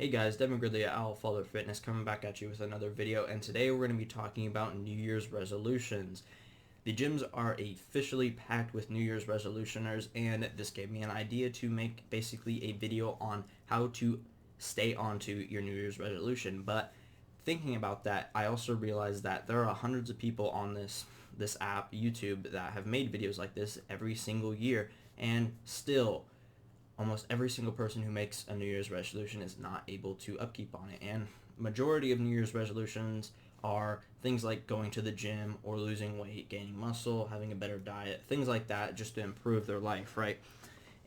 Hey guys, Devin Gridley at Owl Father Fitness coming back at you with another video, and today we're going to be talking about New Year's resolutions. The gyms are officially packed with New Year's resolutioners, and this gave me an idea to make basically a video on how to stay onto your New Year's resolution. But thinking about that, I also realized that there are hundreds of people on this app, YouTube, that have made videos like this every single year, and still almost every single person who makes a New Year's resolution is not able to upkeep on it. And majority of New Year's resolutions are things like going to the gym or losing weight, gaining muscle, having a better diet, things like that, just to improve their life, right?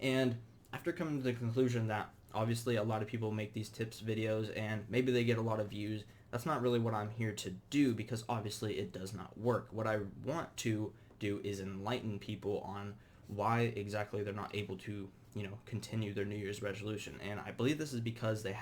And after coming to the conclusion that obviously a lot of people make these tips videos and maybe they get a lot of views, that's not really what I'm here to do, because obviously it does not work. What I want to do is enlighten people on why exactly they're not able to continue their New Year's resolution. And I believe this is because they're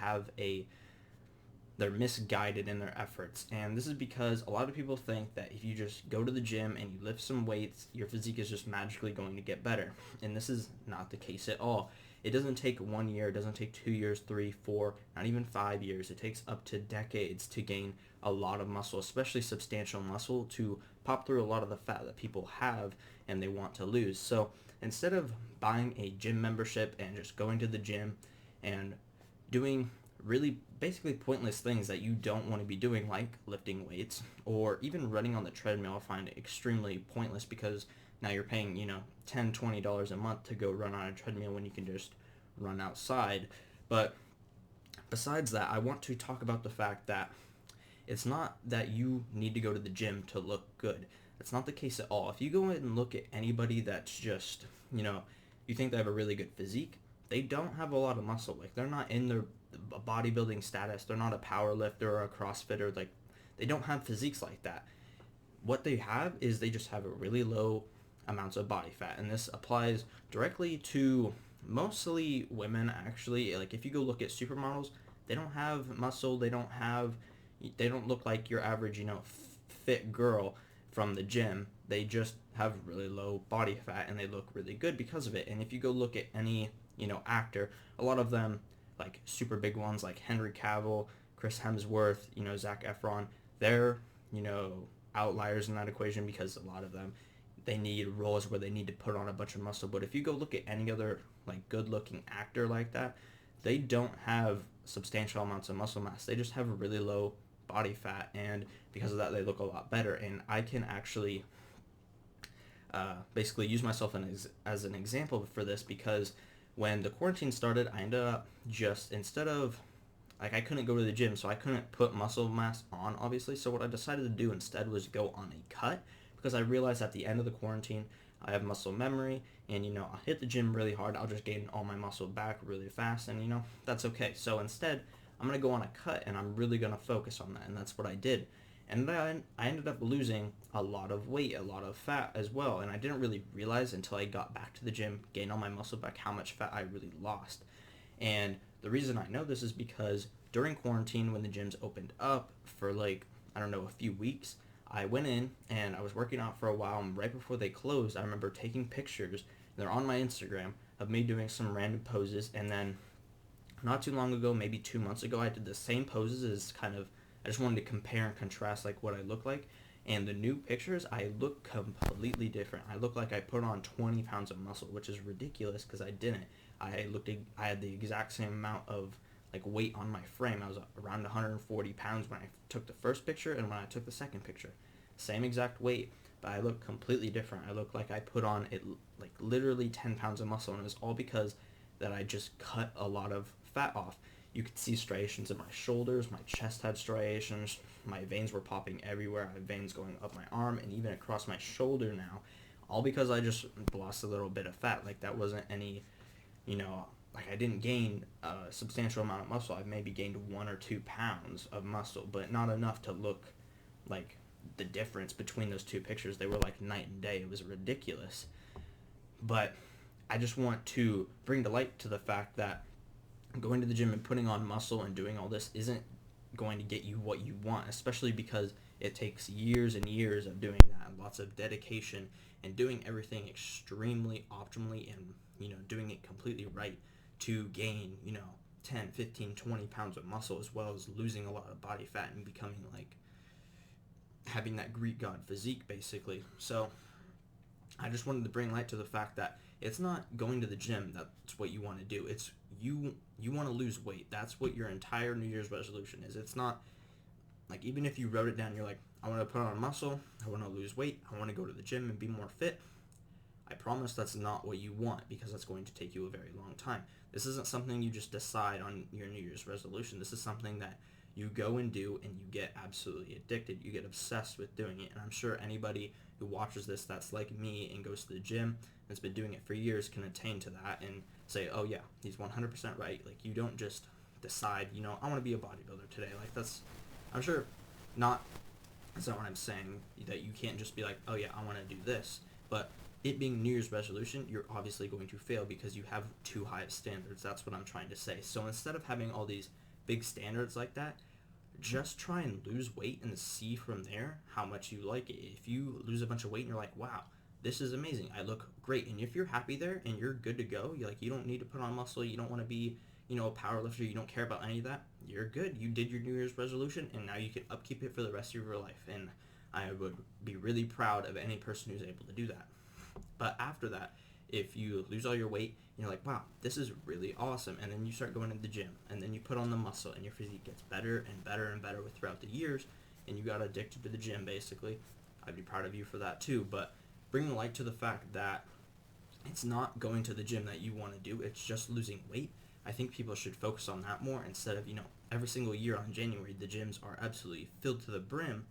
misguided in their efforts. And this is because a lot of people think that if you just go to the gym and you lift some weights, your physique is just magically going to get better. And this is not the case at all. It doesn't take 1 year, it doesn't take 2 years, 3, 4, not even 5 years. It takes up to decades to gain a lot of muscle, especially substantial muscle, to pop through a lot of the fat that people have and they want to lose. So instead of buying a gym membership and just going to the gym and doing really basically pointless things that you don't want to be doing, like lifting weights or even running on the treadmill, I find it extremely pointless, because now you're paying $10, $20 a month to go run on a treadmill when you can just run outside. But besides that, I want to talk about the fact that it's not that you need to go to the gym to look good. That's not the case at all. If you go and look at anybody that's just, you think they have a really good physique, they don't have a lot of muscle. Like, they're not in their bodybuilding status. They're not a power lifter or a CrossFitter. Like, they don't have physiques like that. What they have is they just have a really low amounts of body fat, and this applies directly to mostly women, actually. Like, if you go look at supermodels, they don't have muscle. They don't look like your average fit girl from the gym. They just have really low body fat, and they look really good because of it. And if you go look at any actor, a lot of them, like super big ones like Henry Cavill, Chris Hemsworth, Zac Efron, they're outliers in that equation, because a lot of them, they need roles where they need to put on a bunch of muscle. But if you go look at any other like good looking actor like that, they don't have substantial amounts of muscle mass. They just have a really low body fat, and because of that they look a lot better. And I can actually basically use myself as an example for this, because when the quarantine started, I ended up just, instead of, like, I couldn't go to the gym, so I couldn't put muscle mass on, obviously. So what I decided to do instead was go on a cut, because I realized at the end of the quarantine, I have muscle memory, and I'll hit the gym really hard, I'll just gain all my muscle back really fast, and that's okay. So instead, I'm going to go on a cut, and I'm really going to focus on that, and that's what I did. And then I ended up losing a lot of weight, a lot of fat as well, and I didn't really realize until I got back to the gym, gained all my muscle back, how much fat I really lost. And the reason I know this is because during quarantine, when the gyms opened up for, like, I don't know, a few weeks, I went in and I was working out for a while, and right before they closed, I remember taking pictures, they're on my Instagram, of me doing some random poses. And then not too long ago, maybe 2 months ago, I did the same poses as I just wanted to compare and contrast like what I look like. And the new pictures, I look completely different. I look like I put on 20 pounds of muscle, which is ridiculous, because I didn't. I had the exact same amount of like weight on my frame. I was around 140 pounds when I took the first picture and when I took the second picture. Same exact weight, but I look completely different. I look like I put on like literally 10 pounds of muscle, and it was all because that I just cut a lot of fat off. You could see striations in my shoulders, my chest had striations, my veins were popping everywhere. I have veins going up my arm and even across my shoulder now, all because I just lost a little bit of fat. Like, that wasn't any, like, I didn't gain a substantial amount of muscle. I maybe gained 1 or 2 pounds of muscle, but not enough to look like the difference between those two pictures. They were like night and day. It was ridiculous. But I just want to bring to light to the fact that going to the gym and putting on muscle and doing all this isn't going to get you what you want, especially because it takes years and years of doing that, lots of dedication, and doing everything extremely optimally, and doing it completely right to gain 10, 15, 20 pounds of muscle, as well as losing a lot of body fat and becoming like having that Greek god physique, basically. So I just wanted to bring light to the fact that it's not going to the gym that's what you want to do. It's you want to lose weight. That's what your entire New Year's resolution is. It's not like, even if you wrote it down, you're like, I want to put on muscle, I want to lose weight, I want to go to the gym and be more fit. I promise that's not what you want, because that's going to take you a very long time. This isn't something you just decide on your New Year's resolution. This is something that you go and do, and you get absolutely addicted. You get obsessed with doing it. And I'm sure anybody who watches this that's like me and goes to the gym and has been doing it for years can attain to that and say, oh yeah, he's 100% right. Like, you don't just decide, I want to be a bodybuilder today. Like, I'm sure that's not what I'm saying, that you can't just be like, oh yeah, I want to do this. But it being New Year's resolution, you're obviously going to fail because you have too high of standards. That's what I'm trying to say. So instead of having all these big standards like that, just try and lose weight and see from there how much you like it. If you lose a bunch of weight and you're like, wow, this is amazing, I look great, and if you're happy there and you're good to go, you don't need to put on muscle, you don't want to be, a power lifter, you don't care about any of that, you're good. You did your New Year's resolution, and now you can upkeep it for the rest of your life. And I would be really proud of any person who's able to do that. But after that, if you lose all your weight, you're like, wow, this is really awesome, and then you start going to the gym, and then you put on the muscle, and your physique gets better and better and better throughout the years, and you got addicted to the gym, basically, I'd be proud of you for that too. But bring light to the fact that it's not going to the gym that you want to do, it's just losing weight. I think people should focus on that more, instead of, every single year on January, the gyms are absolutely filled to the brim,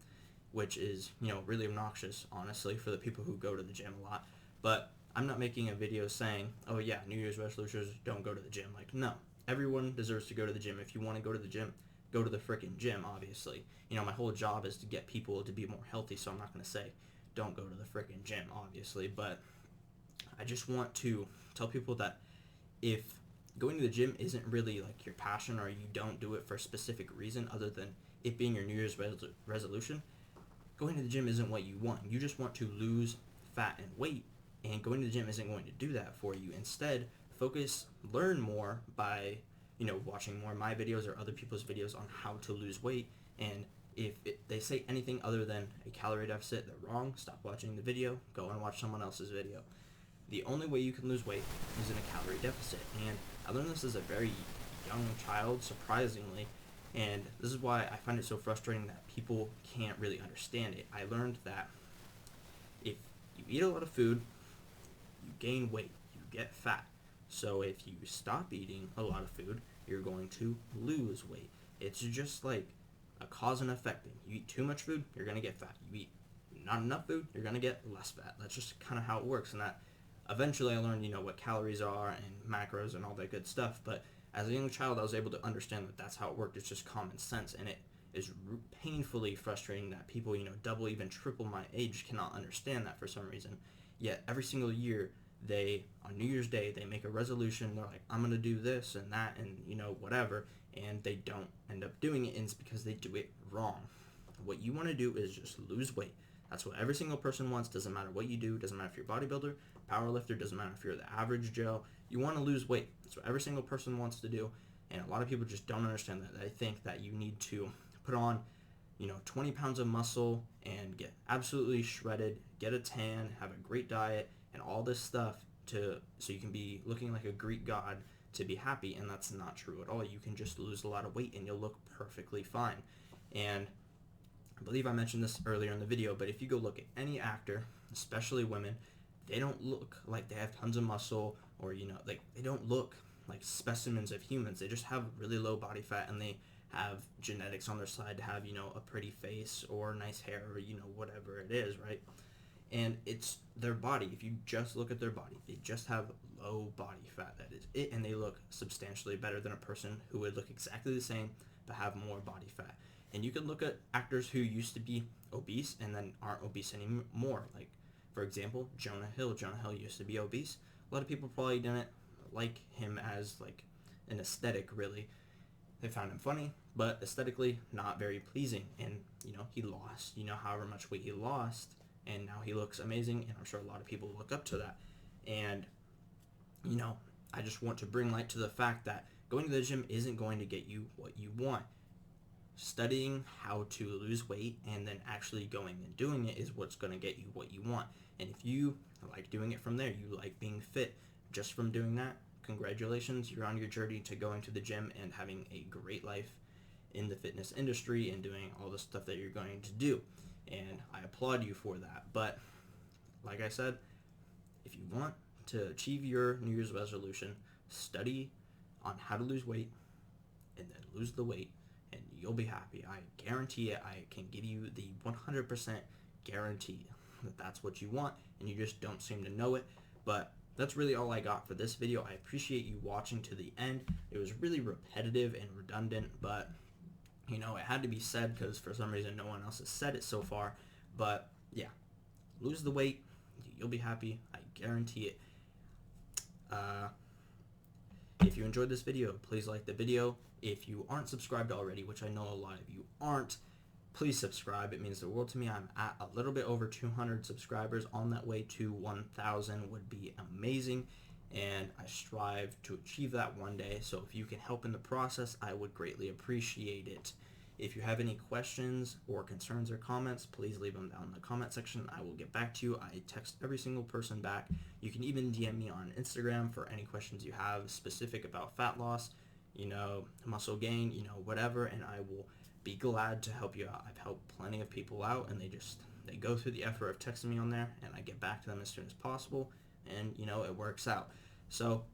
which is, really obnoxious, honestly, for the people who go to the gym a lot. But I'm not making a video saying, oh yeah, New Year's resolutions don't go to the gym. Like, no. Everyone deserves to go to the gym. If you want to go to the gym, go to the freaking gym, obviously. My whole job is to get people to be more healthy, so I'm not going to say don't go to the freaking gym, obviously. But I just want to tell people that if going to the gym isn't really like your passion, or you don't do it for a specific reason other than it being your New Year's resolution, going to the gym isn't what you want. You just want to lose fat and weight, and going to the gym isn't going to do that for you. Instead, learn more by, watching more of my videos or other people's videos on how to lose weight. And if they say anything other than a calorie deficit, they're wrong. Stop watching the video. Go and watch someone else's video. The only way you can lose weight is in a calorie deficit. And I learned this as a very young child, surprisingly. And this is why I find it so frustrating that people can't really understand it. I learned that if you eat a lot of food, you gain weight, you get fat. So if you stop eating a lot of food, you're going to lose weight. It's just like a cause and effect thing. You eat too much food, you're going to get fat. You eat not enough food, you're going to get less fat. That's just kind of how it works. And that eventually I learned, what calories are and macros and all that good stuff. But as a young child, I was able to understand that that's how it worked. It's just common sense. And it is painfully frustrating that people, double, even triple my age cannot understand that for some reason. Yet every single year, on New Year's Day, they make a resolution. They're like, I'm going to do this and that and, whatever. And they don't end up doing it, and it's because they do it wrong. What you want to do is just lose weight. That's what every single person wants. Doesn't matter what you do. Doesn't matter if you're a bodybuilder, powerlifter. Doesn't matter if you're the average Joe. You want to lose weight. That's what every single person wants to do. And a lot of people just don't understand that. They think that you need to put on, 20 pounds of muscle and get absolutely shredded, get a tan, have a great diet, and all this stuff so you can be looking like a Greek god to be happy. And that's not true at all. You can just lose a lot of weight and you'll look perfectly fine. And I believe I mentioned this earlier in the video, but if you go look at any actor, especially women, they don't look like they have tons of muscle, or they don't look like specimens of humans. They just have really low body fat, and they have genetics on their side to have a pretty face or nice hair, or whatever it is, right? And it's their body. If you just look at their body, they just have low body fat. That is it, and they look substantially better than a person who would look exactly the same but have more body fat. And you can look at actors who used to be obese and then aren't obese anymore. Like, for example, Jonah Hill. Jonah Hill used to be obese. A lot of people probably didn't like him as like an aesthetic, really. They found him funny, but aesthetically not very pleasing. And, he lost, however much weight he lost, and now he looks amazing, and I'm sure a lot of people look up to that. And, I just want to bring light to the fact that Going to the gym isn't going to get you what you want. Studying how to lose weight and then actually going and doing it is what's going to get you what you want. And if you like doing it from there, you like being fit just from doing that, congratulations, you're on your journey to going to the gym and having a great life in the fitness industry and doing all the stuff that you're going to do. And I applaud you for that. But like I said, if you want to achieve your New Year's resolution, study on how to lose weight and then lose the weight, and you'll be happy. I guarantee it. I can give you the 100% guarantee that that's what you want, and you just don't seem to know it. But that's really all I got for this video. I appreciate you watching to the end. It was really repetitive and redundant, but you know, it had to be said because for some reason no one else has said it so far. But yeah, lose the weight, you'll be happy. I guarantee it. If you enjoyed this video, please like the video. If you aren't subscribed already, which I know a lot of you aren't, please subscribe. It means the world to me. I'm at a little bit over 200 subscribers. On that way to 1,000 would be amazing, and I strive to achieve that one day. So if you can help in the process, I would greatly appreciate it. If you have any questions or concerns or comments, please leave them down in the comment section. I will get back to you. I text every single person back. You can even DM me on Instagram for any questions you have specific about fat loss, you know, muscle gain, you know, whatever, and I will be glad to help you out. I've helped plenty of people out, and they go through the effort of texting me on there, and I get back to them as soon as possible, and you know, it works out. So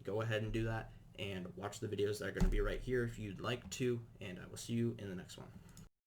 go ahead and do that and watch the videos that are going to be right here if you'd like to, and I will see you in the next one.